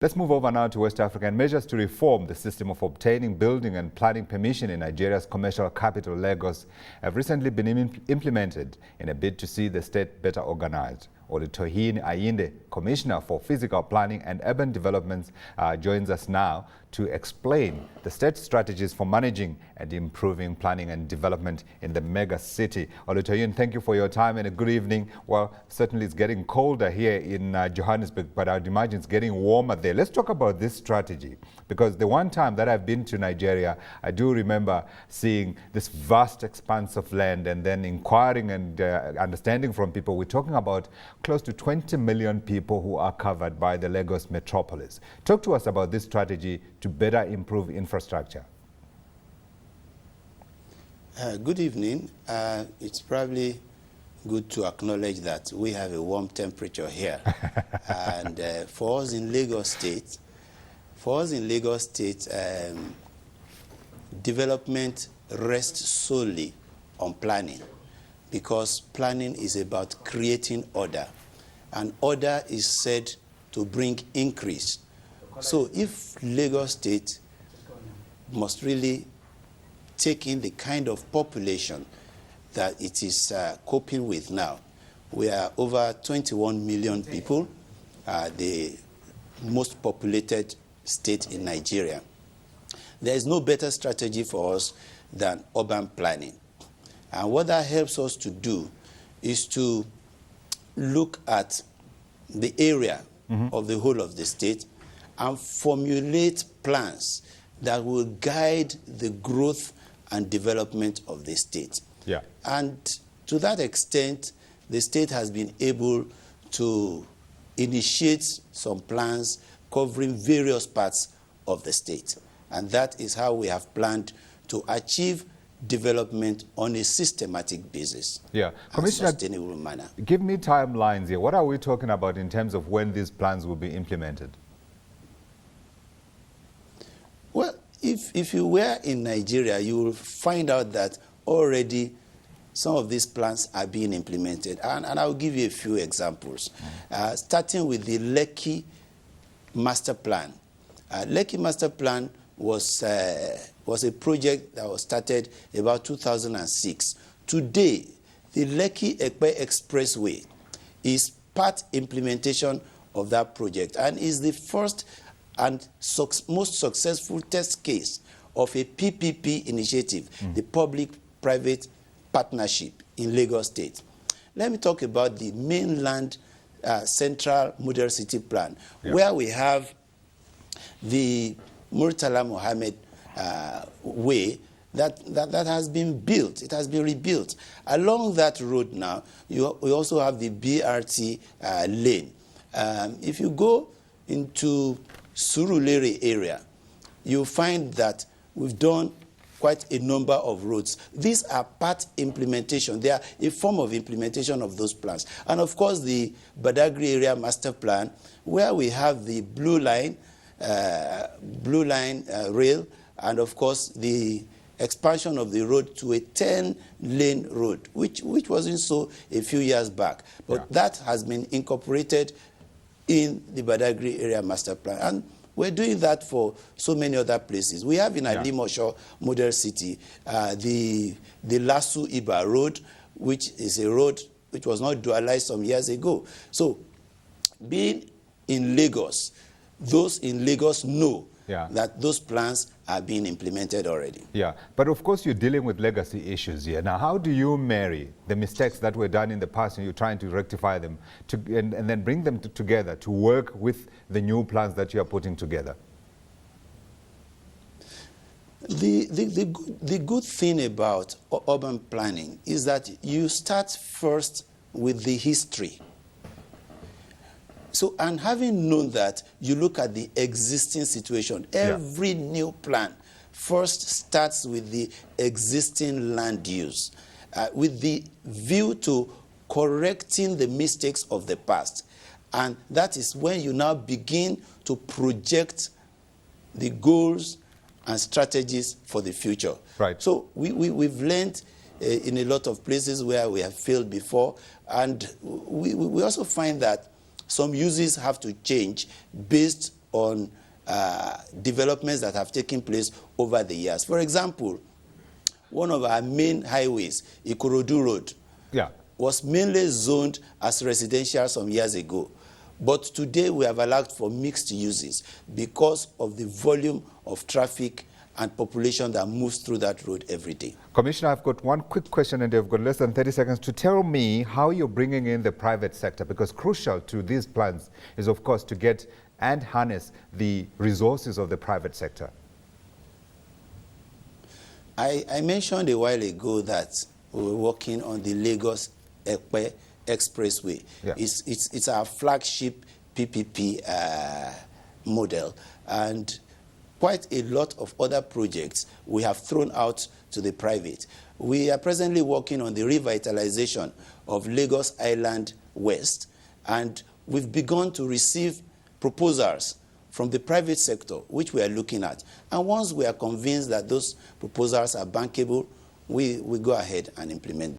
Let's move over now to West Africa, and measures to reform the system of obtaining building and planning permission in Nigeria's commercial capital, Lagos, have recently been implemented in a bid to see the state better organized. Olutoyin Ayinde, Commissioner for Physical Planning and Urban Development, joins us now to explain the state strategies for managing and improving planning and development in the mega city. Olutoyin, thank you for your time and a good evening. Well, certainly it's getting colder here in Johannesburg, but I'd imagine it's getting warmer there. Let's talk about this strategy, because the one time that I've been to Nigeria, I do remember seeing this vast expanse of land and then inquiring and understanding from people. We're talking about close to 20 million people who are covered by the Lagos Metropolis. Talk to us about this strategy to better improve infrastructure. Good evening. It's probably good to acknowledge that we have a warm temperature here. And for us in Lagos State, development rests solely on planning, because planning is about creating order, and order is said to bring increase. So if Lagos State must really take in the kind of population that it is coping with now, we are over 21 million people, the most populated state in Nigeria. There is no better strategy for us than urban planning. And what that helps us to do is to look at the area of the whole of the state and formulate plans that will guide the growth and development of the state. Yeah. And to that extent, the state has been able to initiate some plans covering various parts of the state. And that is how we have planned to achieve development on a systematic basis. Yeah, Commissioner, sustainable manner. Give me timelines here. What are we talking about in terms of when these plans will be implemented? Well, if you were in Nigeria, you will find out that already some of these plans are being implemented. And I'll give you a few examples. Starting with the Lekki Master Plan. Lekki Master Plan was a project that was started about 2006. Today, the Lekki-Epe Expressway is part implementation of that project and is the first and most successful test case of a PPP initiative, the public-private partnership in Lagos State. Let me talk about the mainland Central Model City Plan, where we have the Murtala Mohammed way that has been built. It has been rebuilt. Along that road now, we also have the BRT lane. If you go into Surulere area, you'll find that we've done quite a number of roads. These are part implementation. They are a form of implementation of those plans. And of course, the Badagry Area Master Plan, where we have the Blue Line rail, and of course the expansion of the road to a 10-lane road, which wasn't so a few years back. But that has been incorporated in the Badagry Area Master Plan. And we're doing that for so many other places. We have in Alimosho Model City the Lasu Iba Road, which is a road which was not dualized some years ago. So being in Lagos, those in Lagos know that those plans are being implemented already. Yeah, but of course you're dealing with legacy issues here. Now, how do you marry the mistakes that were done in the past and you're trying to rectify them and then bring them together to work with the new plans that you are putting together? The good thing about urban planning is that you start first with the history. So, and having known that, you look at the existing situation. Every new plan first starts with the existing land use, with the view to correcting the mistakes of the past. And that is when you now begin to project the goals and strategies for the future. Right. So we've learned in a lot of places where we have failed before, and we also find that some uses have to change based on developments that have taken place over the years. For example, one of our main highways, Ikorodu Road, was mainly zoned as residential some years ago. But today we have allowed for mixed uses because of the volume of traffic and population that moves through that road every day. Commissioner, I've got one quick question, and you've got less than 30 seconds to tell me how you're bringing in the private sector, because crucial to these plans is, of course, to get and harness the resources of the private sector. I mentioned a while ago that we were working on the Lagos-Epe Expressway. Yeah. It's our flagship PPP model, and quite a lot of other projects we have thrown out to the private. We are presently working on the revitalization of Lagos Island West, and we've begun to receive proposals from the private sector, which we are looking at. And once we are convinced that those proposals are bankable, we go ahead and implement them.